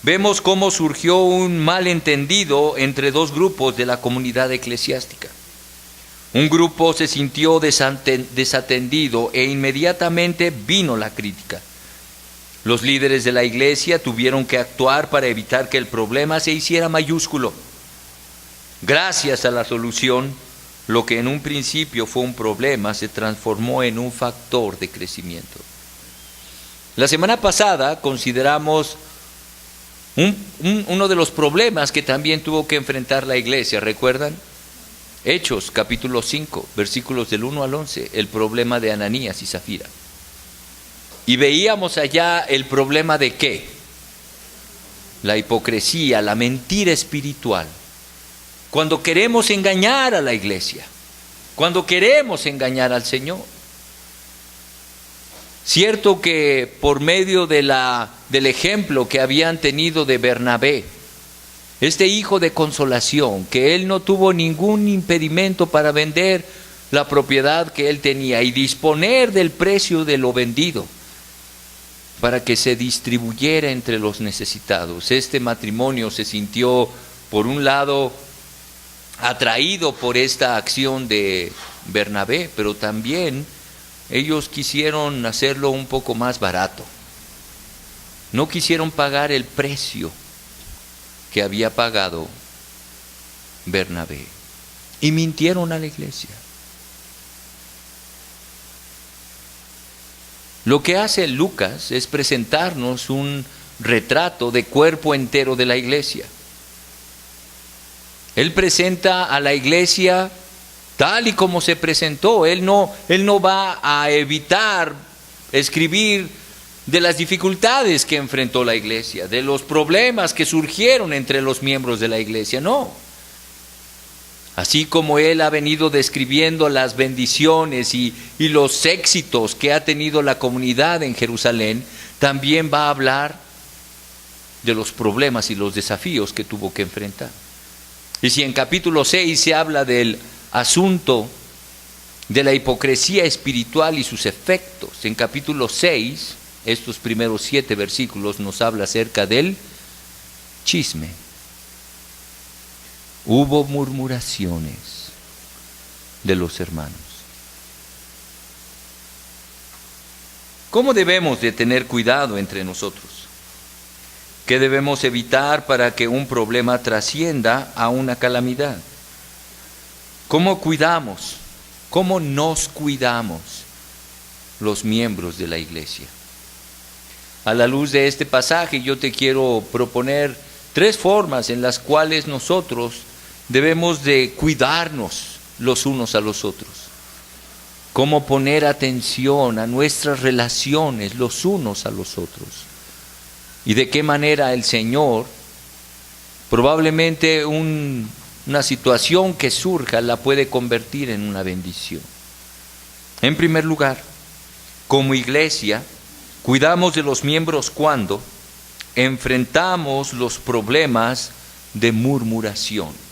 vemos cómo surgió un malentendido entre dos grupos de la comunidad eclesiástica. Un grupo se sintió desatendido e inmediatamente vino la crítica. Los líderes de la iglesia tuvieron que actuar para evitar que el problema se hiciera mayúsculo. Gracias a la solución, lo que en un principio fue un problema se transformó en un factor de crecimiento. La semana pasada consideramos uno de los problemas que también tuvo que enfrentar la iglesia, ¿recuerdan? Hechos, capítulo 5, versículos del 1 al 11, el problema de Ananías y Zafira. Y veíamos allá el problema de ¿qué? La hipocresía, la mentira espiritual. Cuando queremos engañar a la iglesia, cuando queremos engañar al Señor. Cierto que por medio del ejemplo que habían tenido de Bernabé, este hijo de consolación, que él no tuvo ningún impedimento para vender la propiedad que él tenía y disponer del precio de lo vendido para que se distribuyera entre los necesitados. Este matrimonio se sintió, por un lado, atraído por esta acción de Bernabé, pero también ellos quisieron hacerlo un poco más barato. No quisieron pagar el precio que había pagado Bernabé y mintieron a la iglesia. Lo que hace Lucas es presentarnos un retrato de cuerpo entero de la iglesia. Él presenta a la iglesia tal y como se presentó. Él no va a evitar escribir de las dificultades que enfrentó la iglesia, de los problemas que surgieron entre los miembros de la iglesia, no. Así como él ha venido describiendo las bendiciones y los éxitos que ha tenido la comunidad en Jerusalén, también va a hablar de los problemas y los desafíos que tuvo que enfrentar. Y si en capítulo 6 se habla del asunto de la hipocresía espiritual y sus efectos, en capítulo 6, estos primeros 7 versículos nos habla acerca del chisme. Hubo murmuraciones de los hermanos. ¿Cómo debemos de tener cuidado entre nosotros? ¿Qué debemos evitar para que un problema trascienda a una calamidad? ¿Cómo cuidamos? ¿Cómo nos cuidamos los miembros de la iglesia? A la luz de este pasaje yo te quiero proponer 3 formas en las cuales nosotros debemos de cuidarnos los unos a los otros. Cómo poner atención a nuestras relaciones los unos a los otros. Y de qué manera el Señor, probablemente una situación que surja, la puede convertir en una bendición. En primer lugar, como iglesia, cuidamos de los miembros cuando enfrentamos los problemas de murmuración.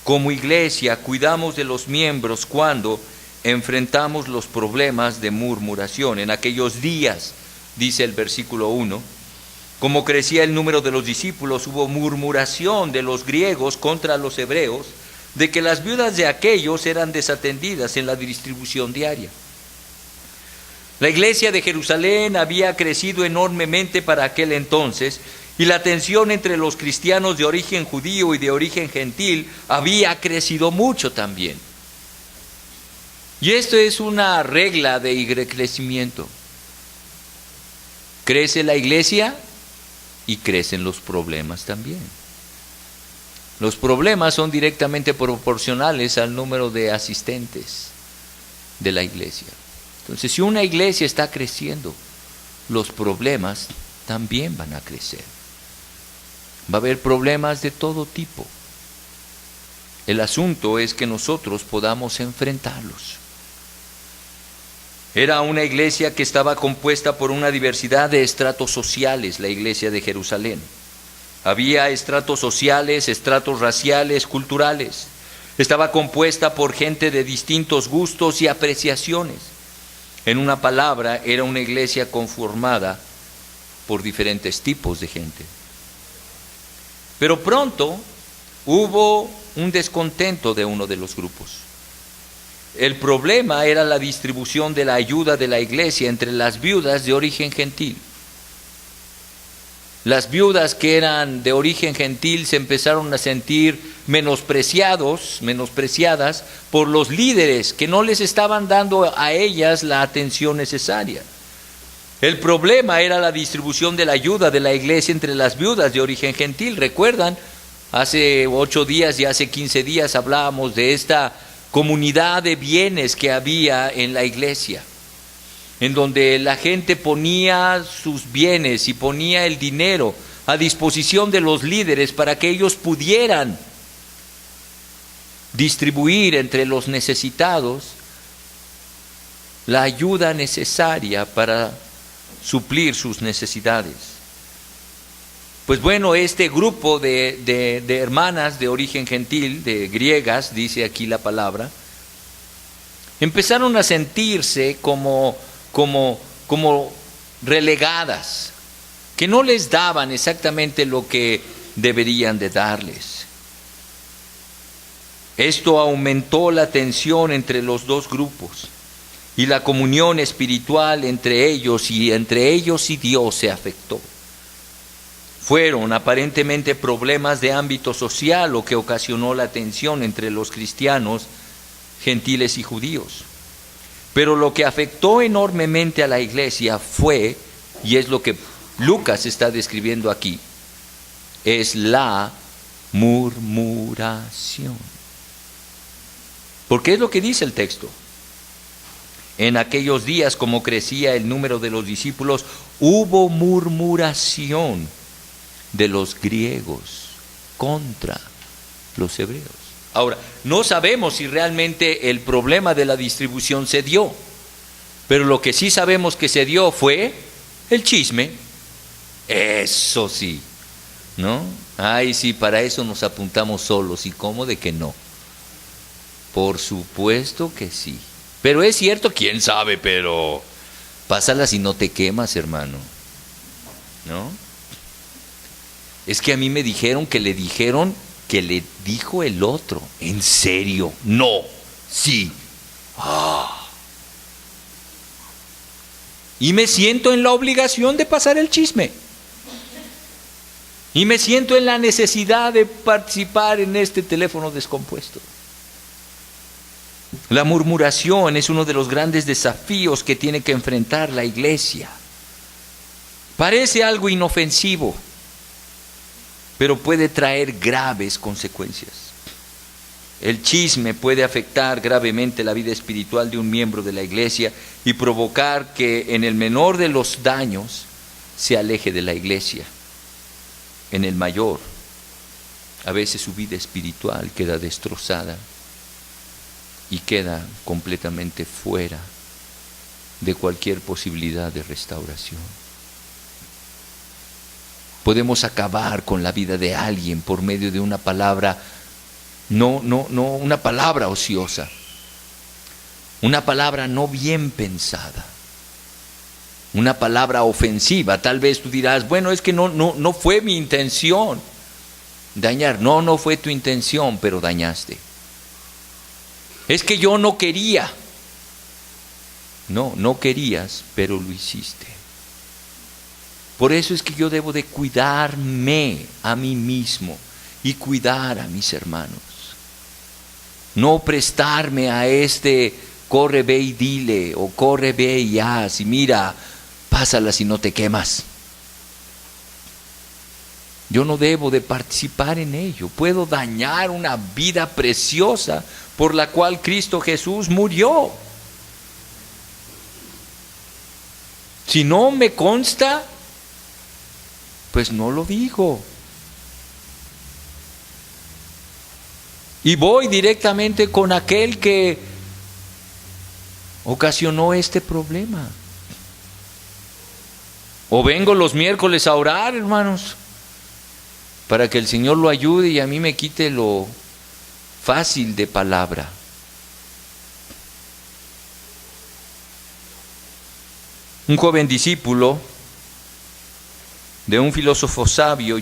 Como iglesia, cuidamos de los miembros cuando enfrentamos los problemas de murmuración. En aquellos días, dice el versículo 1, como crecía el número de los discípulos, hubo murmuración de los griegos contra los hebreos, de que las viudas de aquellos eran desatendidas en la distribución diaria. La iglesia de Jerusalén había crecido enormemente para aquel entonces, y la tensión entre los cristianos de origen judío y de origen gentil había crecido mucho también. Y esto es una regla de crecimiento. Crece la iglesia y crecen los problemas también. Los problemas son directamente proporcionales al número de asistentes de la iglesia. Entonces, si una iglesia está creciendo, los problemas también van a crecer. Va a haber problemas de todo tipo. El asunto es que nosotros podamos enfrentarlos. Era una iglesia que estaba compuesta por una diversidad de estratos sociales, la iglesia de Jerusalén. Había estratos sociales, estratos raciales, culturales. Estaba compuesta por gente de distintos gustos y apreciaciones. En una palabra, era una iglesia conformada por diferentes tipos de gente. Pero pronto hubo un descontento de uno de los grupos. El problema era la distribución de la ayuda de la iglesia entre las viudas de origen gentil. Las viudas que eran de origen gentil se empezaron a sentir menospreciadas por los líderes que no les estaban dando a ellas la atención necesaria. El problema era la distribución de la ayuda de la iglesia entre las viudas de origen gentil. ¿Recuerdan? Hace 8 días y hace 15 días hablábamos de esta comunidad de bienes que había en la iglesia, en donde la gente ponía sus bienes y ponía el dinero a disposición de los líderes para que ellos pudieran distribuir entre los necesitados la ayuda necesaria para suplir sus necesidades. Pues bueno, este grupo de hermanas de origen gentil, de griegas, dice aquí la palabra, empezaron a sentirse como relegadas, que no les daban exactamente lo que deberían de darles. Esto aumentó la tensión entre los dos grupos y la comunión espiritual entre ellos y Dios se afectó. Fueron aparentemente problemas de ámbito social lo que ocasionó la tensión entre los cristianos gentiles y judíos. Pero lo que afectó enormemente a la iglesia fue, y es lo que Lucas está describiendo aquí, es la murmuración. Porque es lo que dice el texto. En aquellos días, como crecía el número de los discípulos, hubo murmuración de los griegos contra los hebreos. Ahora, no sabemos si realmente el problema de la distribución se dio, pero lo que sí sabemos que se dio fue el chisme. Eso sí, ¿no? Ay, sí, para eso nos apuntamos solos. ¿Y cómo de que no? Por supuesto que sí. Pero es cierto, quién sabe, pero pásala si no te quemas, hermano, ¿no? Es que a mí me dijeron que le dijeron que le dijo el otro. ¿En serio? No. Sí. Y me siento en la obligación de pasar el chisme. Y me siento en la necesidad de participar en este teléfono descompuesto. La murmuración es uno de los grandes desafíos que tiene que enfrentar la iglesia. Parece algo inofensivo, pero puede traer graves consecuencias. El chisme puede afectar gravemente la vida espiritual de un miembro de la iglesia y provocar que en el menor de los daños se aleje de la iglesia. En el mayor, a veces su vida espiritual queda destrozada y queda completamente fuera de cualquier posibilidad de restauración. Podemos acabar con la vida de alguien por medio de una palabra, no una palabra ociosa, una palabra no bien pensada, una palabra ofensiva. Tal vez tú dirás, bueno, es que no fue mi intención dañar. No fue tu intención, pero dañaste. Es que yo no quería. No querías, pero lo hiciste. Por eso es que yo debo de cuidarme a mí mismo y cuidar a mis hermanos. No prestarme a este corre, ve y dile, o corre, ve y haz, y mira, pásala si no te quemas. Yo no debo de participar en ello. Puedo dañar una vida preciosa por la cual Cristo Jesús murió. Si no me consta, pues no lo digo. Y voy directamente con aquel que ocasionó este problema. O vengo los miércoles a orar, hermanos, para que el Señor lo ayude y a mí me quite lo fácil de palabra. Un joven discípulo de un filósofo sabio